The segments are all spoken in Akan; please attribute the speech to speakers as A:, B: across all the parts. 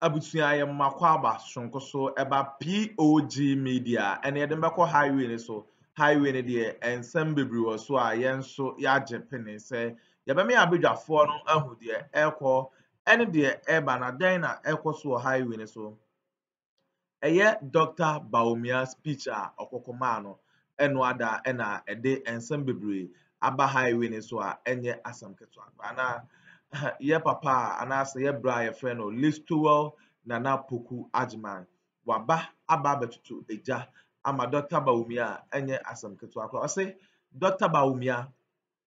A: Abusia ye makwaba sonko so eba POG Media ene ye dem beko highway ni so highway ni de ensem bebri wo so a yen so ya jepene se ye be me abedwafo no ahu de ekọ ene de eba na den na ekọ so highway ni so eye Dr. Bawumia speech a okokoma no eno ada ena ede ensem bebri aba highway ni so a enye asam keto ana ye papa anase ye bra ye friend no Listowell nana poku ajman waba aba betutu eja ama Dr. Bawumia enye asam keto akwa say Dr. Bawumia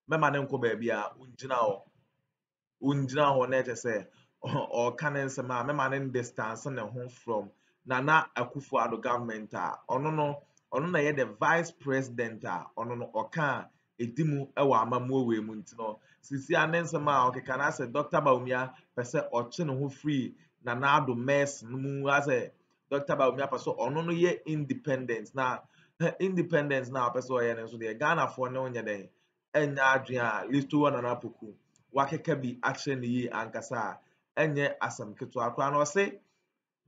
A: mema ne nko ba bia unjina ho na je say o kan nsem a mema ne distance ne ho from nana Akufo-Addo government a ono na ye the vice president a ono no oka edimu ewa amamuo we mu ntino sisi anensem a okeka na say Dr. Bawumia pese oche ne ho free nana Addo mess mu ase Dr. Bawumia pese ono no ye independence na pese o ye ne so de Ghana for ne onye den enya adwen a Listowell nana poku wakeka bi ache ne yi ankasa enye asam keto akwa na o say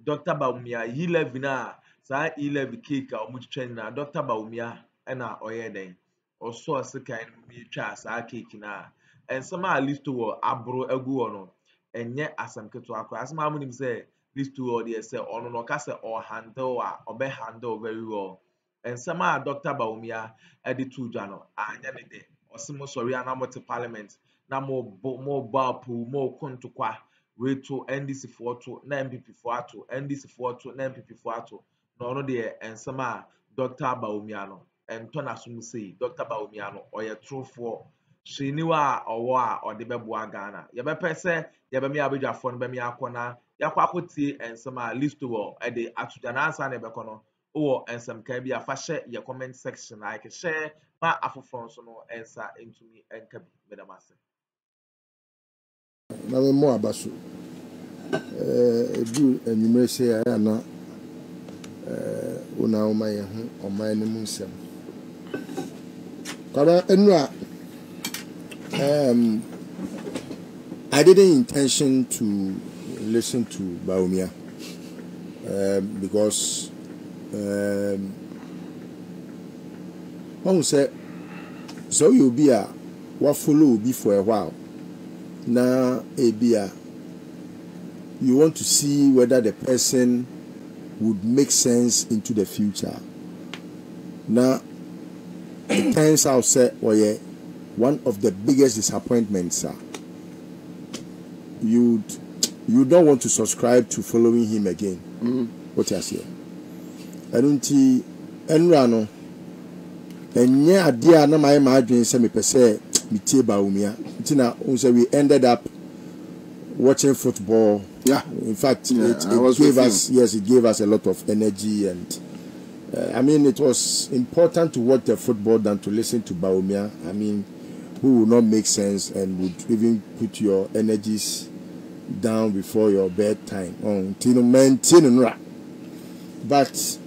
A: Dr. Bawumia C0llapsě na sa C0llapsě cake a omutwetwa na Dr. Bawumia na oye den oso sekan mi twa sa cake na ensem a Listowell abro agu wo no enye asam keto akwa asem amunim say Listowell dey say ono no ka say o handle a obe handle very well ensem a Dr. Bawumia edi tu dwa no anya ne de osimo sori anamot parliament na mo bapu mo kontokwa we to NDC for to na MPP for to NDC for to na MPP for to no no de ensem a Dr. Bawumia no ento na so say Dr. Bawumia no oye true for shiniwa owo a ode beboa Ghana ye be pese ye be me abedwafo no be me akona yakwa akotie ensem a Listowell e de atuja na ansa na be kono o ensem kan bi afa hye ye comment section like share ma afofon so no ensa entumi enka bi medamase
B: na we mo abaso edu enyumre se ya na una oma ye ho oman ne mu nsem kaba enu a I didn't intention to listen to Bawumia because one say so you be a what follow be for a while na ebia you want to see whether the person would make sense into the future. Now it turns out say one of the biggest disappointments you don't want to subscribe to following him again. What you say? I don't see enrano enye adia na my adwen say me pese me tie Bawumia ntina unse we ended up watching football. Yeah, in fact it gave us a lot of energy, and I mean it was important to watch the football than to listen to Bawumia. I mean, who would not make sense and would even put your energies down before your bedtime on but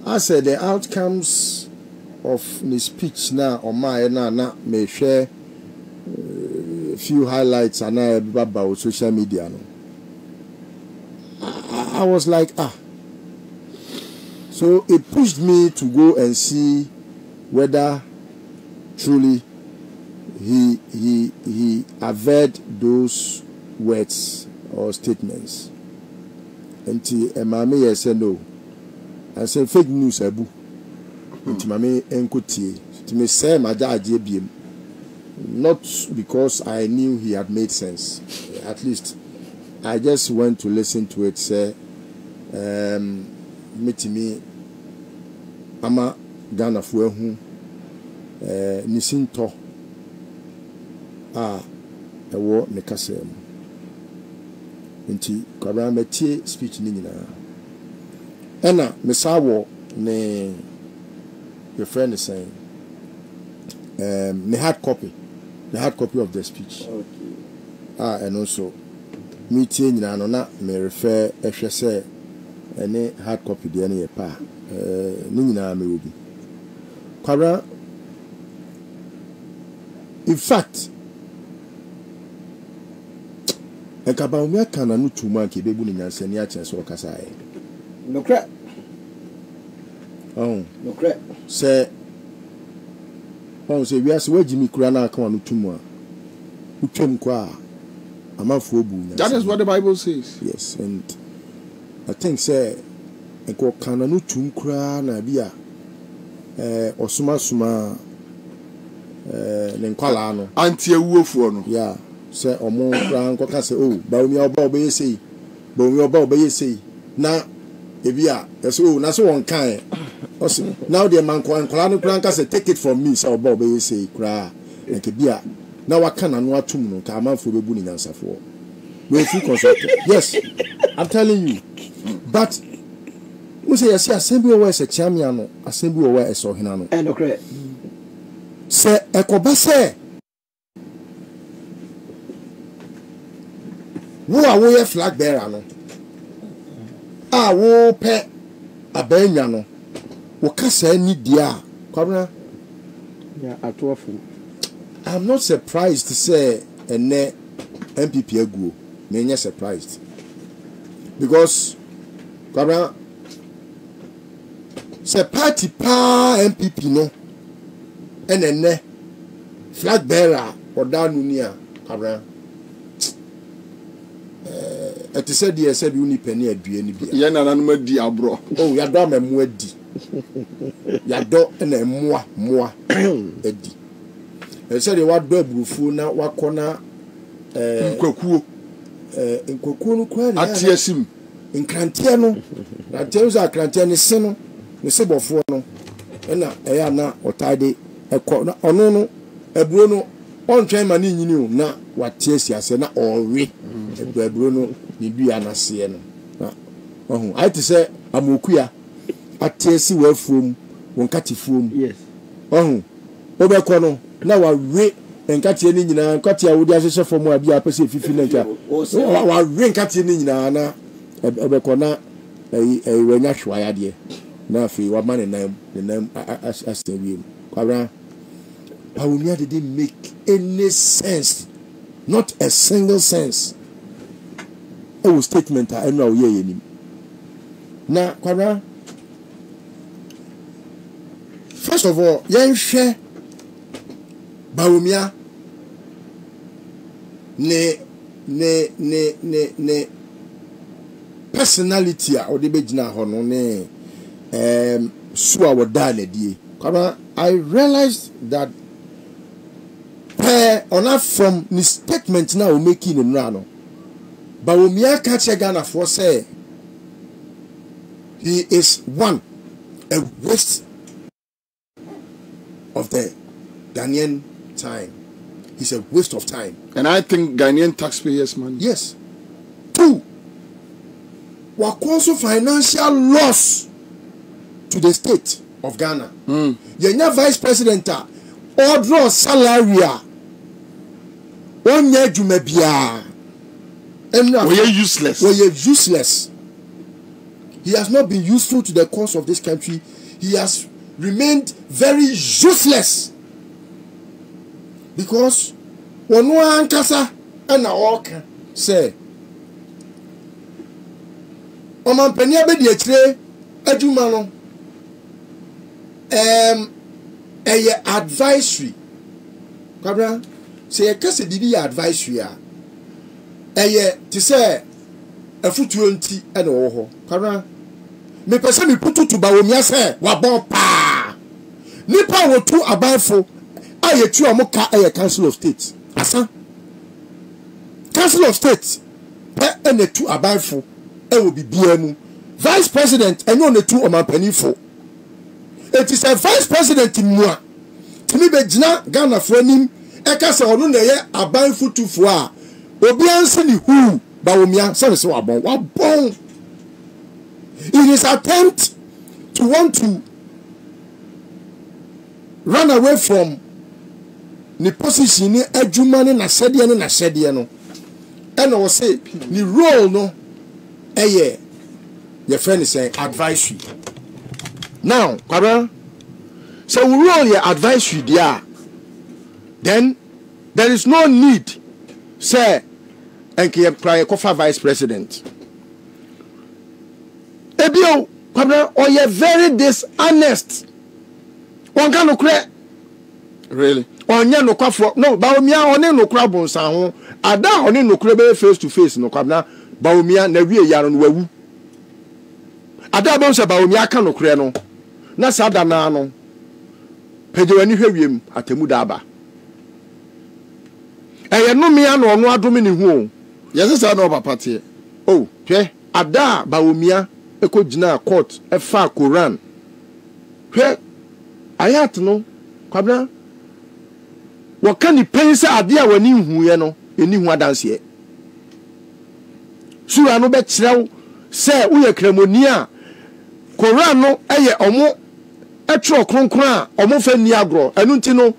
B: I said the outcomes of the speech now on my na may share a few highlights and about social media. No? I was like, so it pushed me to go and see whether truly he averred those words or statements. And Mami said no. I said fake news abu. And Mami enkotie. To me say my dad not because I knew he had made sense. At least I just went to listen to it. Say, meet me, ama Ghana fuehu nisinto ewo ne kasem. Nti kwabra metie speech ni nyina. Ena mesawo ne your friend is saying the hard copy of the speech. Okay. And also meeting nyina no na me refer ehwe say any hard copy de na ye pa ni nyina me obi. Kwabra, in fact enka Bawumia kana no tuma ke bebu ni nyansani a chen so kasa e
C: no crack
B: oh
C: no crack
B: say we are so wajimi kura na aka no tuma utwem kwa amafo obu.
D: That is what the Bible says.
B: Yes, and I think say enko kana no tum kura na bia osuma suma ne nkwala no
D: anti ewuofuo no.
B: Yeah, say omo kura nko ka say oh Bawumia oba obeye sei Bawumia oba obeye sei na ebia so na so won kan now the man nkwala no kura nka say take it from me say oba obeye sei kura nke bia na waka na no atum no ka amanfo bebu ni nyansafo we free consultant. Yes, I'm telling you. But we say yes, assembly where say champion no assembly where is so hina no
C: and okay
B: say ekoba say wo a wo ye flag bearer no a wo pe abanya no wo kasa ni dia kwabna
C: yeah atofu.
B: I'm not surprised to say ene MPP aguo me nye surprised because kwabna se party pa MPP no ene flag bearer odanu ni a kwabna it said yes said uni penny adue ni bia
D: Ye na nanu adi abro
B: oh ya do amemu adi ya do na emua adi e said you what do aburufu na wakona nkwakuo no kwa
D: atiesim
B: nkrantie no na teuza akrantie ne se no ne se bofo no na eya na otade ekọ na ono no eburo no ontwen ma ni nyini o na watie siase na owe eburo no ni dua na se no na ohu I to say amokuya atiesi wafuom wonkatifuom
C: Yes
B: ohu obekọ no na wawe enkatie ni nyina nkatie awodi ahyehyɛ fom a bia pese fifi na nka wawe nkatie ni nyina na ebekọ na wanya hwaya de na afi wa man na asewiem kwabra Bawumia didn't make any sense, not a single sense. It was statement I know ye na kwabra first of all yen hwe Bawumia ne personality a odi begina ho no ne so a woda na die kwabra I realized that on from the statement now making in Rano Bawumia catch a Ghana for say he is one a waste of the Ghanaian time. He's a waste of time.
D: And I think Ghanaian taxpayers money.
B: Yes. 2, what causes financial loss to the state of Ghana. You're vice president or draw salary. One year you may be
D: useless.
B: Useless. He has not been useful to the cause of this country. He has remained very useless. Because when one kasa and a walk say Oman penia be die kire adwuma no advisory kwabra say Kesi bibi advisory a to say afutuo nti na wo ho kwabra me pese me putu to Bawumia say wa bon pa nipa wo tu abanfo aye tu omoka Council of State asa Council of State na tu abanfo will be BMU vice president and on the 2 omanpanifo. It is a vice president in moi. Timi be gina Ghana for nim e ka se onu na ye abanfo tufo a obi anse ni hu Bawumia say se wa bon in his attempt to want to run away from the position ni adwuma ni na sede no and I was say the role no your friend is saying advisory. Now, so we roll your advisory there. Then there is no need, say, enke prayer kofa vice president ebio kwabra oye very dishonest wonka no kure
D: Really?
B: Onya no kwafo no Bawumia one no kura bonsan ho ada one no kura be face to face no kwabna Bawumia na wie yaro no wawu ada bonsa Bawumia ka no kura no na sada na no peje wani hwewiem atemu da aba eye no mia no ono adome ne hu
D: Yes, sir, no papa tie.
B: oh hwe ada Bawumia ekogina court efa Quran hwe ayat no kwabna wakani pensa ade a wani huye no eni hu adanse sura no be kirew se uye kremoni a Quran no eye omo etro kronkron a omo fa ni agro enu nti no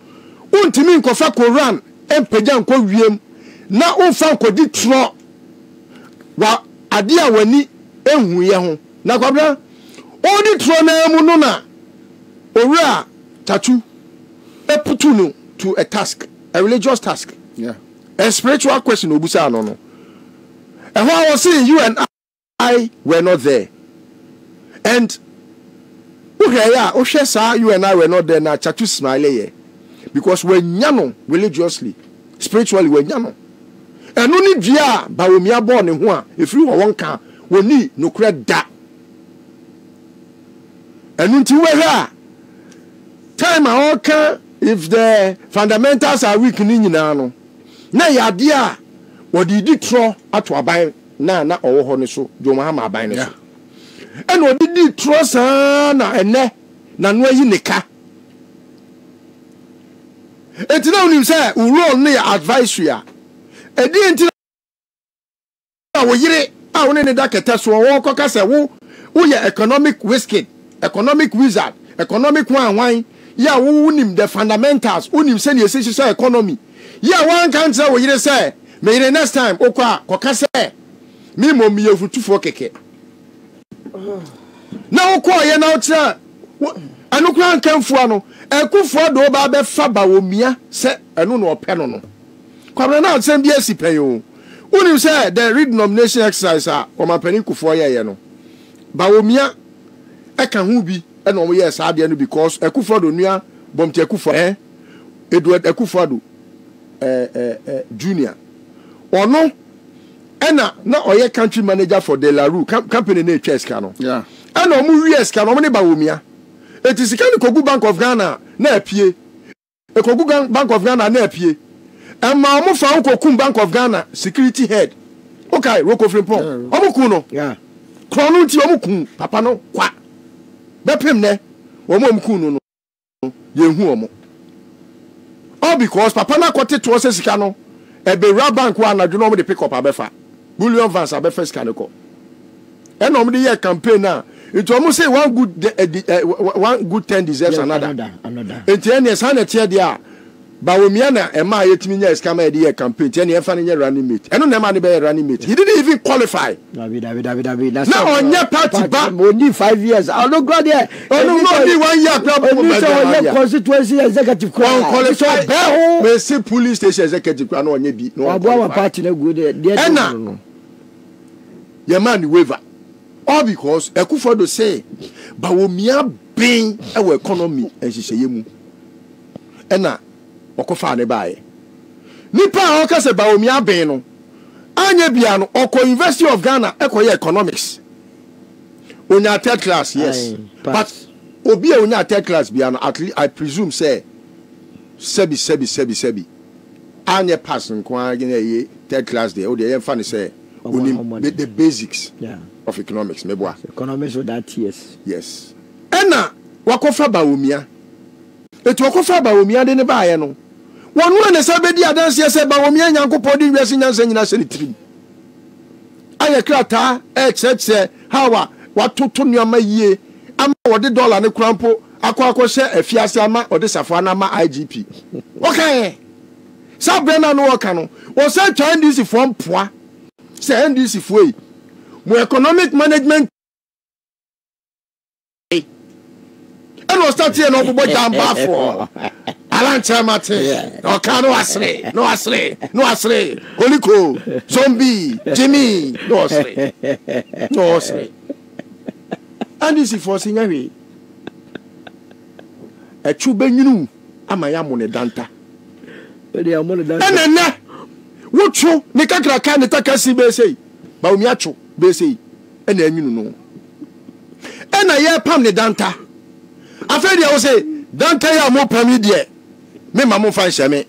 B: untimi nkofa Quran empeja nko wiem na unfa nkodi tro wa ade a wani ehuye ho na kwabra odi tro na emu no na owura tatu eputu no to a task, a religious task.
D: Yeah.
B: A spiritual question obusa no no. And when I was saying you and I were not there. And you and I were not there na chatu smile ye. Because we're nyano religiously, spiritually we're nyano. And only dia Bawumia born in one if you were one can we need no credit da. And until we here time I all can if the fundamentals are weak ni nyina no na yade a wodi di tro ato aban na owo ho ne so jo mahama aban ne so and wodi di tro sa na ene na no ayi nika etina unim say uro ne advisory a edi entina wo yire a woni ne da keta so wo koka say wo ye economic wizard economic wan ya unim the fundamentals unim say the essential economy ya one can say we yire say me the next time okwa koka say me mom ye futufo keke na okwa ye na otra anokwa nkanfo ano ekufo do ba be fa Bawumia say enu no ope no no kwabra na say bia sipen yo unim say the renomination exercise a o mapani kufo ye no Bawumia eka hu bi and no yes Abia because Ekufo nua bomti Ekufo Edward Ekufo Junior ono ena na oye country manager for De La Rue company na Cheska no
D: yeah
B: and omu wi ska no ne Bawumia etisika ni Kogu Bank of Ghana na apie Kogu Bank of Ghana na apie ma omu fa Kogu Bank of Ghana security head okay Roko Frimpong omu ku no
C: yeah
B: krono ti omu ku papa no kwa bepem ne womo mkunu no yehu omo all because papa na kote to se sika no e be ra bank wa na dwo no de pick up abefa bullion vans abefa sika ne ko e no de ye campaign na it omo say one good turn deserves another enti ene sa na tie dia Bawumia na ema yetimi nya sika ma de ye campaign tie ne efa ne nya running mate eno na ema ne be running mate he didn't even qualify
C: David that's
B: now on your party back
C: only 5 years I don't go there
B: only 1 year
C: problem constituency executive
B: qualify me say police station executive no onye bi no
C: our party na go there
B: no your man waiver all because Ekufo do say Bawumia bin our economy ehihye mu ena okofa ne bae nipa o ka se Bawumia bin no anya bia no oko University of Ghana ekoye economics onya third class yes but obi a onya third class bia no at least I presume say sebi anya pass nko anya third class there o dey fan say the basics of economics meboa
C: economics with that yes
B: ena wakofa Bawumia etu wakofa Bawumia de ne bae no wonu na sabedi adanse se Bawumia nyankopɔ de wiase nyansa nyina se ne tirim aye krata cheche hawa watoto nuama yie ama wode dollar ne krampo akɔ hye afiase ama wode safo na ama IGP okay sabrena no waka no wo se twa NDC fo mpoa se NDC fo yi mo economic management and was start here no bobo jamba for
D: Alancha mate. No can no asre. Koliko, zombie, Jimmy, no asre. And this is for singing. A chubenu, amayamone danta. And then, what you, Nikakra can the Kesi Bese, Bawumia Bese, and then you know. And I hear Pam the Danta. I feel you say, Danta ya more permit me mamu fan shame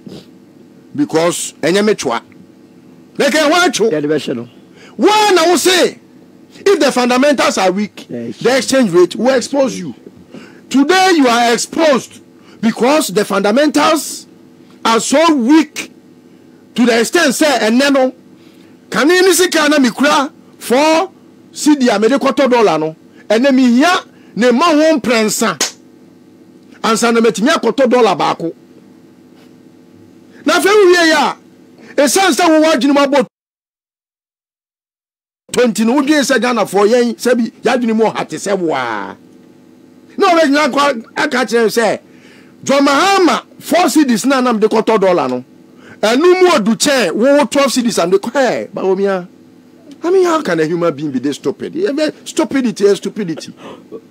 D: because enye metwa they can watch you one I will say if the fundamentals are weak the exchange rate will expose you. Today you are exposed because the fundamentals are so weak to the extent say eneno kan ni sika na mikura for cedi america dollar no ene mi hia ne ma ho prensa ansa na metimi akoto dollar baako. Na fe wie ya e sense wo wadwini mabo 20 no dwe se Ghana for yen se bi yadwini mo hate se wa no we nya kwa aka kire se Jomahama 4 cedis na nam de koto dollar no enu mu odu che wo 12 cedis and the Bawumia. I mean, how can a human being be this stupid? Stupidity is stupidity.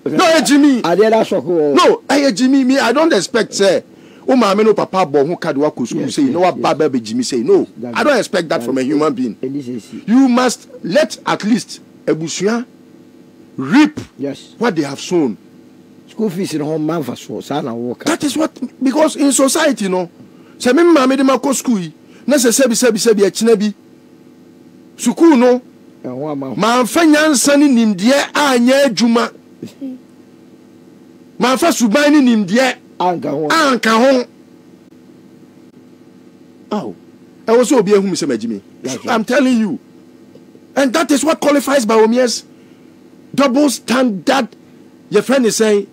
D: No, Jimmy. No, Jimmy, me I don't expect say oh, my no papa bo who card work school say no what bad baby Jimmy say no. I don't expect that from a human being. You must let at least a bushia reap what they have sown.
C: School fees in home man for so that
D: is what because in society no. Say me mama de mako school na se sebi a chinebi. School no. Man fa nyansa ni nimdie anya adwuma. Man fa suban ni nimdie anka ho. Oh, I was so be whom say Jimmy. I'm telling you. And that is what qualifies Bawumia's double standard. Your friend is saying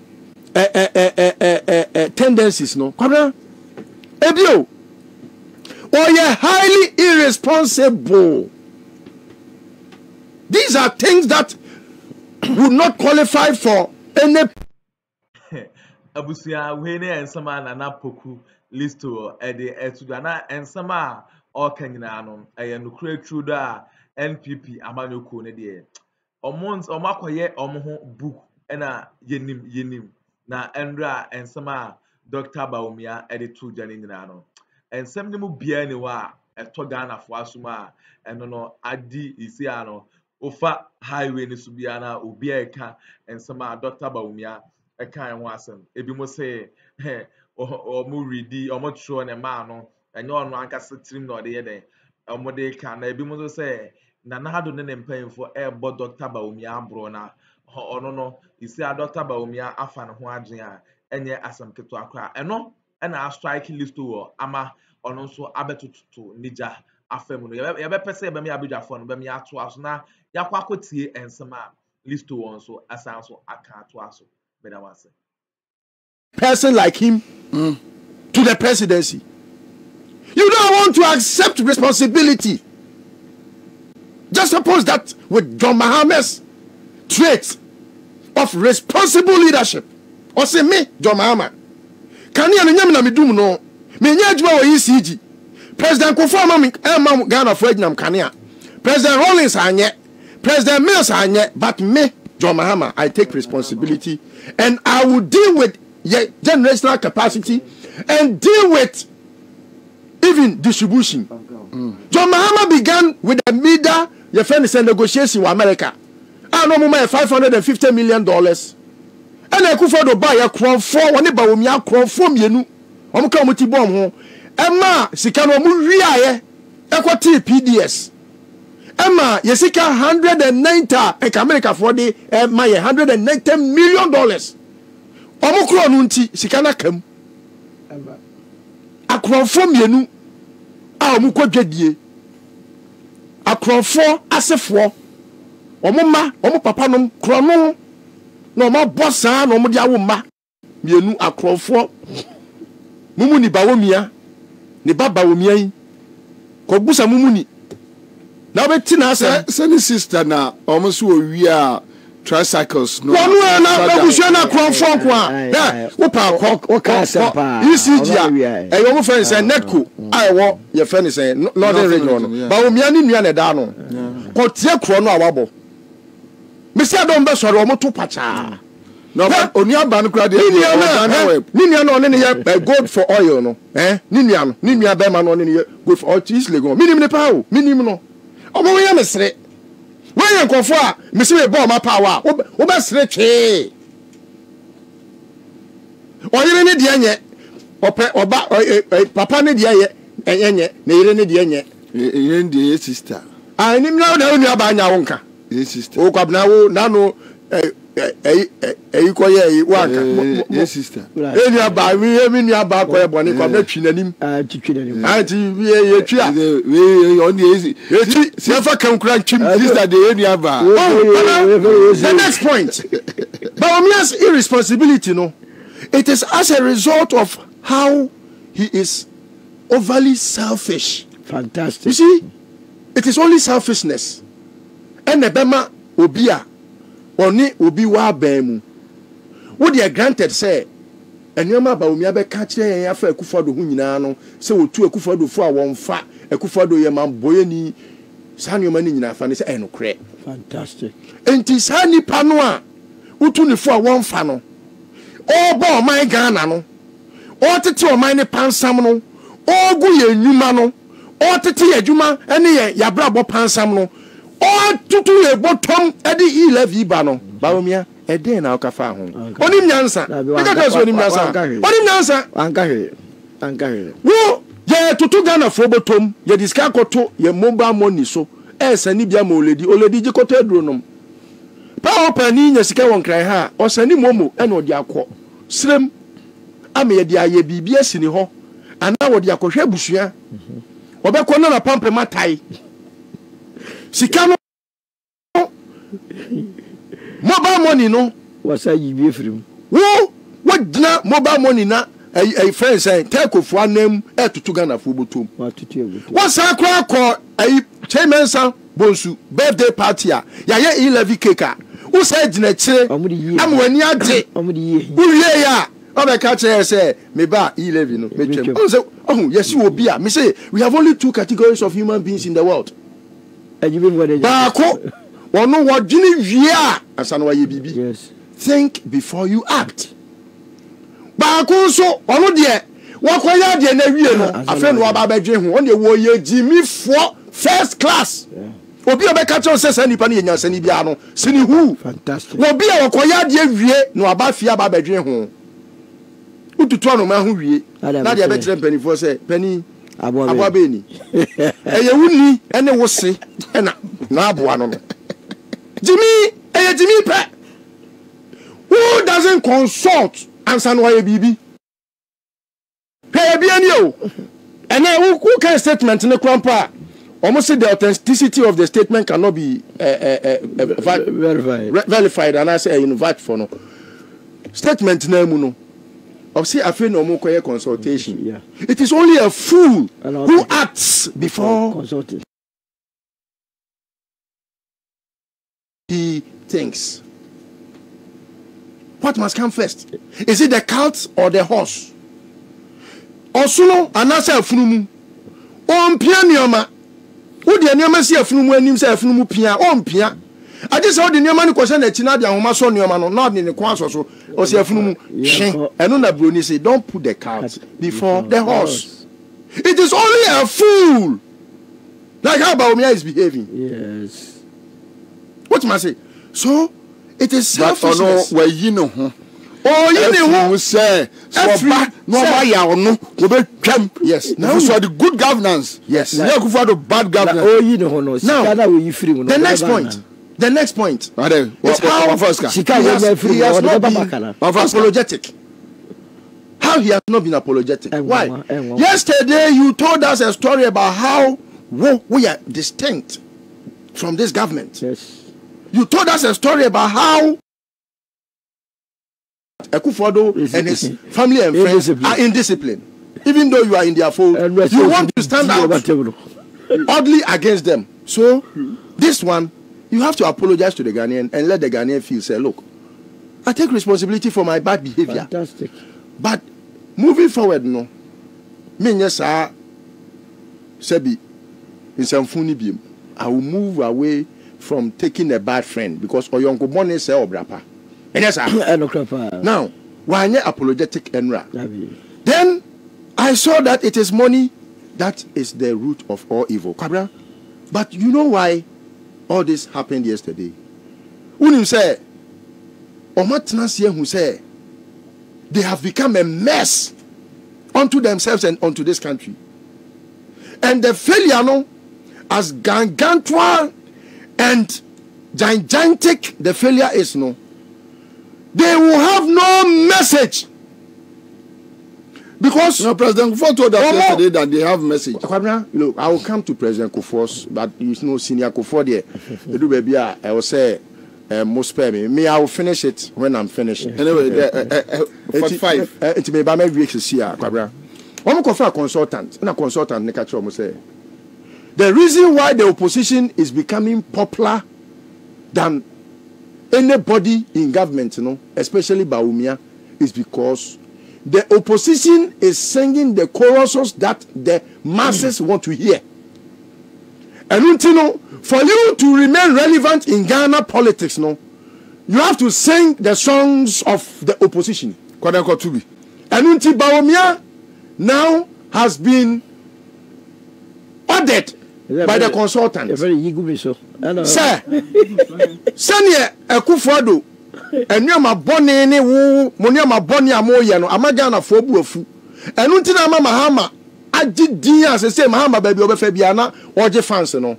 D: tendencies, no? Kwabra. Ebio. Or you're highly irresponsible. These are things that would not qualify for any.
A: Abusia wene ensama na napoku Listowell ede etudana ensama all kanyina no nukure trudo a NPP amanyoko ne de omons omakoye omho book na yenim na endra ensama Dr. Bawumia ede tu jani nyina no ensem ne mu bia ne wa eto Ghana fo asuma eno no adi isi ano ofa highway ni subiana obi eka ensama Dr. Bawumia eka enwo asem ebi mo say o mu ready o mo tro ne ma no enye onu anka setrim na ode ye den o mo de ka na ebi mo say na na hado ne mpanyimfo ebo Dr. Bawumia abro na ono no isi a Dr. Bawumia afa ne ho agyen a enye asem keto akra eno na strike Listowell ama ono so abetututu nija afem no ye be pese ye be me abedwafo no be me ato aso na yakwa akotie ensema Listowell so asan so aka ato aso bedawase
D: person like him to the presidency. You don't want to accept responsibility. Just suppose that with John Mahama's traits of responsible leadership. Or say me, John Mahama. Can you na me dum no? Me nya adwuma wo ECG. President Kofo Ghana for Ednam Kania. President Rollins anye. President Mills anye. But me, John Mahama, I take responsibility and I will deal with generational capacity and deal with even distribution. John Mahama began with a media, your friend is a negotiation with America. I know more $550 million. And I could for buy a crown for one Bawumia crown from you. I'm coming to bomb home. Emma, Sikano Muria, equity PDS. Emma, Yesika 190 and America for the my $190 million. Omukro nunti sikana kam akrofo mienu a omukọ dwadie akrofo asefo omuma papa nom krono na oma bossa na omudi awoma mienu akrofo mumu ni Bawumia ni Bawumia yi ko mumu ni na beti na asa
B: sani sister na omuso owi a
D: tricycles. No, no, we shall not crown from one. Yeah, what ECG. I almost friend say Netco. I walk your friend is saying Northern Region. Bawumia ni nua na da no. Ko tie kro no awabo. Me say don be soro mo to pacha. No, oni aba no kra de. Ni nua no ne ye gold for oil no. Ni nua be ma no ne ye gold for oil is legon. Minim ne pa o. Minim no. Omo ye mesre. When you go for me see ball my power. Wo be sre twe. Oyire ne de anye. Oba papa ne de ye enye na yire ne de anye.
B: Yire de sister.
D: Ah ni na unu aba anya wonka.
B: Sister.
D: O kwabna wo na no koye waka.
B: Sister.
D: Eni aba mi ni aba koye boni kwabna twi nanim.
C: Twi nanim.
D: Anti ye twi a.
B: We on the easy.
D: Twi se fa kan kura twi
B: sister de eni aba.
D: The next point. Bawumia's irresponsibility no. It is as a result of how he is overly selfish.
C: Fantastic.
D: You see, it is only selfishness. And the Bema Obia Oni Obi wa Bemu. What they are granted say, and your mother Bawumia be catch there and for Kufado Hunano, so to a Kufado for one fat, a Kufado Yaman Boyani, San your money in a fan is no crack.
C: Fantastic.
D: And Tisani Panoa, Utuni for one fano. Oh, boy, my Ghana no. Oh, to mine pan samno. Oh, go ye numano. Oh, to Juma, any ya brabo pan samno. Oh, to ye bottom, Eddie Levi Bano. Bawumia, a day now cafa. Onim Yansa. Onim Yansa. Ankari. Wo, ye to Ghana for bottom, ye discacoto, ye mobile money so. Es a Nibia moledi, already Jicote dronum. Power pani sika won kran ha osani momo e na odi akọ srem ame dia ye bibia sini ho ana wodi akohwe busua obekọ na pampe matai sika no mobile money no
C: wasa yibie firim
D: wo wodina mobile money na ai friends say take ofu anam e tutu Ghana fo botom wasa akọ akọ ai chemensa bonsu birthday party a ya ye 11 cake who said in a chair? I'm when you are dead. Who ya? I catch her say, me ba 11. Oh, yes, you will be. Me say, we have only 2 categories of human beings in the world.
C: And you mean
D: Bako, or no what Jimmy Via, as an way, baby.
C: Yes.
D: Think before you act. Bako, so, or no, dear. What were you dear? A friend of Baba Jim, on the warrior Jimmy for first class. Obi obeka says any pani nya sani bia no sini hu
C: fantastic
D: obi a wakoya de wie no aba fia ba badwe ho ututu anu ma hu wie na de be kire penifo say pani abo be ni eye wuni ene wose na abo anu no Jimmy Jimmy pe who doesn't consult answer no ye bibi pe bia ni o ene who can statement ne krampa almost say the authenticity of the statement cannot be verified, and I say invite for no statement name no. Of say I feel no more consultation.
C: Yeah.
D: It is only a fool who acts before
C: consulting.
D: He thinks. What must come first? Is it the cart or the horse? Osuno anasa afunumu. Pianioma. Who the name see a flumu and himself flumu pia on pia. I just saw the name man question that China Homason Yomano, not in the quans or see a flumu. And on a bruni say, don't put the cart before the horse. It is only a fool. Like how Bawumia is behaving.
C: Yes.
D: What must I say? So it is selfishness.
B: Where you know.
D: Oh, you know
B: who say yes. Now for the good governance.
D: Yes.
B: Now for the bad governance.
C: Oh, you know no.
D: Now the next point. The next point. Is how he has not been apologetic. How he has not been apologetic. Why? Yesterday you told us a story about how we are distinct from this government.
C: Yes.
D: You told us a story about how Akufo-Addo and his family and friends are indisciplined. Even though you are in their fold, you want to stand out oddly against them. So, this one you have to apologize to the Ghanaian and let the Ghanaian feel, say, look, I take responsibility for my bad behavior.
C: Fantastic.
D: But moving forward, no, me nyesa sebi in some funny beam. I will move away from taking a bad friend because oyonko money say obrapa. And yes, now, why not apologetic enra? Then I saw that it is money that is the root of all evil. But you know why all this happened yesterday? Unim say, who say they have become a mess unto themselves and unto this country. And the failure no, as gargantuan and gigantic the failure is no, they will have no message. Because
B: no, President Kufuor told us yesterday that they have message.
D: Look, I will come to President Kufuor's, but you know, Senior Kufuor there. Do baby, I will say, most spare me. I will finish it when I'm finished.
B: Anyway, 45.
D: It may be my weeks here, Kwabra. I'm going for a consultant. And a consultant, Nekacho, say. The reason why the opposition is becoming popular than anybody in government, you know, especially Bawumia, is because the opposition is singing the choruses that the masses want to hear. And you know, for you to remain relevant in Ghana politics, no, you have to sing the songs of the opposition. And Bawumia now has been ordered by the consultant. Sir, Sanya Akufo-Addo, and you are bonny, Moniama Bonny Amoyano, Amagana Fobuafu, and Untina Mahama, I did Diaz, the same Mahama baby over Fabiana, or Jeffans, no.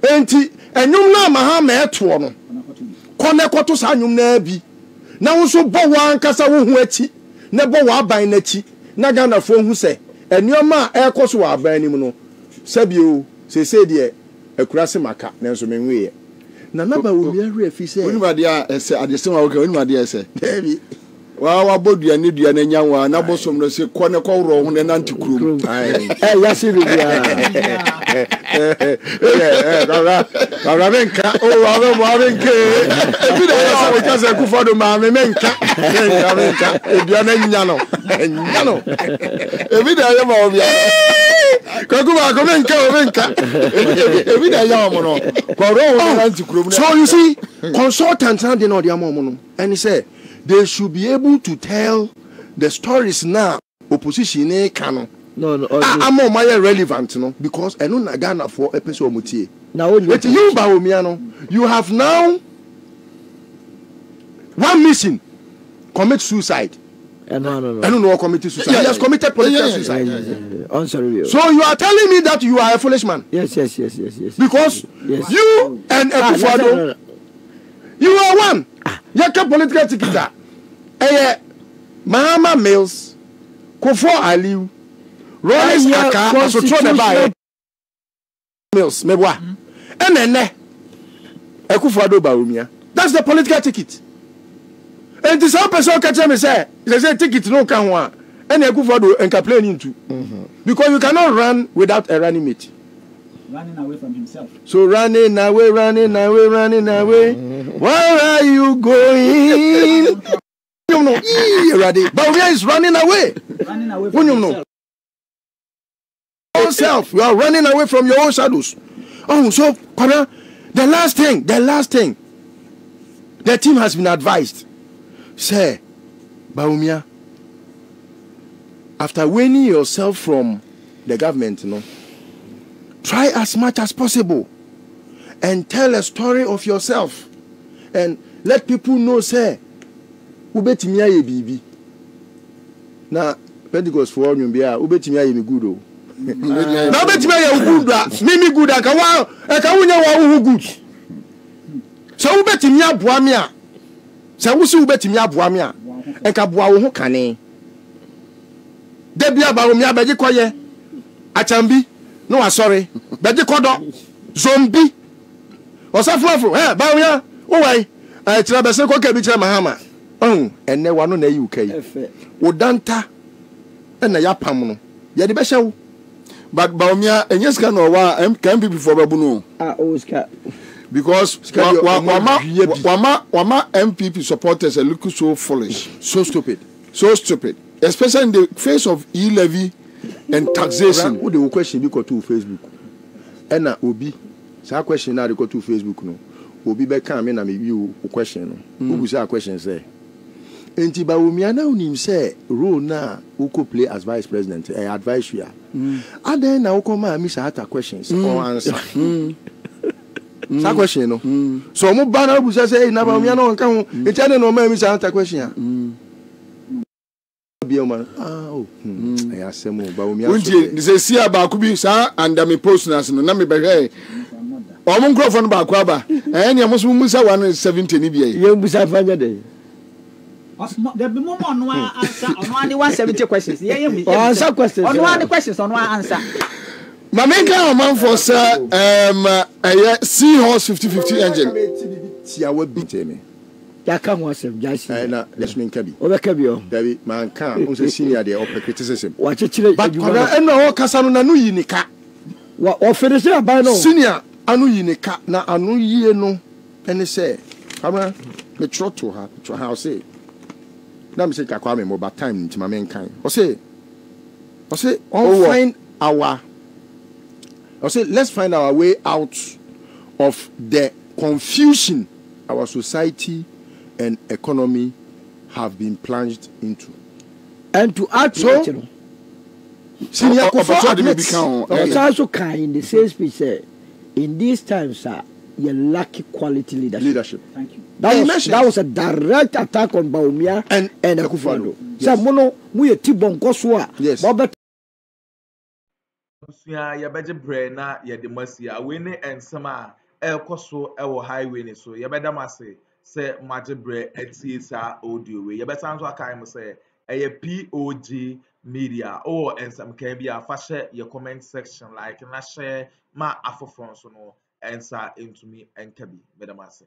D: And you know Mahama at one. Konekotos Hanum Nebi. Now also Bowan Casawu Weti, Nebowa by Neti, Nagana Fo who say, and your ma air Coswa Benimono, Sabio, say, dear, a Krasimaka, Nelson Menway. Nanaba will be a reef, say, anybody at the same way, say, Baby. Well, I bought you a new and young one. I bought some say Quanaco wrong and anti crew. Yes, it is. Ravenka, oh, Ravenka. Because I go for the Mamenka. Yano. Every day I'm all the so you see, consultants and they know their mom, and he said they should be able to tell the stories now. Opposition canon. No, I'm more relevant, no, because I don't Ghana for episode mutie. Now, but you, Bawumia, you have now one missing commit suicide. No. I don't know what committed suicide. He has committed political suicide.
C: Sorry.
D: So you are telling me that you are a foolish man?
C: Yes.
D: Because you and Akufo-Addo, you are one. You are political ticket. Mahama Mills, POG Media, Aka, so throw the buy Mills, Mebwa, and then Akufo-Addo Bawumia. That's the political ticket. And this person catch me say, they say ticket no can one, and Akufo-Addo and complaining too, because you cannot run without a running mate.
E: Running away from himself.
D: So running away. Where are you going? You know, Bawumia is running away.
E: Running away from himself.
D: Yourself, you are running away from your own shadows. Oh, so the last thing, the team has been advised. Say, Bawumia, after winning yourself from the government, try as much as possible and tell a story of yourself and let people know, say, Ubetimia ye bibi. Na Pentecost for you be Ubetimia ye good. Na Ubetimia ye good, mimi good, akawa good. So Ubetimia Bawumia. So we see Ubetimia Bawumia. Eka boa wo ho kane. Debia Bawumia beji koye. Achambi no sorry. Beji kodo. Zombie. Osafo Bawumia. O wai. Tira bese ko ke bi tira Mahama. Enne wano na UK. Odanta na ya pam no. Ye de be hyew. But Bawumia enyeska no wa MPP for babu no.
C: Oscar.
D: because wama MPP supporters are looking so foolish,
B: so stupid,
D: especially in the face of e-levy and taxation.
B: Who the question be go to Facebook? Ena obi, say question na dey go to Facebook no. Obi be kan me na me view question no. Who say question say? Enti Bawumia na unim say role na who could play as vice president, advisory. And then na who come and miss her questions or answer. Sa question no. So mo ba na bu say na Bawumia no nka ho. Enti na no ma miss her question. I ask him Bawumia.
D: Unji say see aba ku bi sa and me post na me be hwe. Omo microphone ba ku aba. Enya mo so musa 170 ni bi e.
C: Ye musa fanya dey.
E: There be more on one answer on one 170 questions. Yeah,
C: answer questions.
E: On one questions on one answer.
D: My main kind of man for sir C-Horse 50/50 engine.
B: Tia we beat me.
C: Ya kan wasem jasi.
B: Na let's mean kabi.
C: O be kabi o.
B: David man kan on say senior dey upper criticism.
C: Wa chechire
B: but ena o kasa no na no yi nika.
C: Wa o finish aban no.
B: Senior anu yi nika na anu yie no ene say. Ama me tro to her say. Now me say Akroma mo about time into my main kind. I say find our. I say let's find our way out of the confusion our society and economy have been plunged into.
C: And to add to it,
B: senior
C: also kind in the same speech say in these times, sir, you lack quality leadership.
E: Thank you.
C: That was a direct attack on Bawumia and Akufo-Addo. So mono we tibon koswa.
B: Yes.
A: Ya beje bre na ya de masia we ne ensema ekoso e wo highway ni so ya beda mase se maje bre etie sa audio we ya besan so akan mo se e POG Media or ensem kan bia fa share your comment section like na share ma afofon so no ensa into me enkabi beda mase.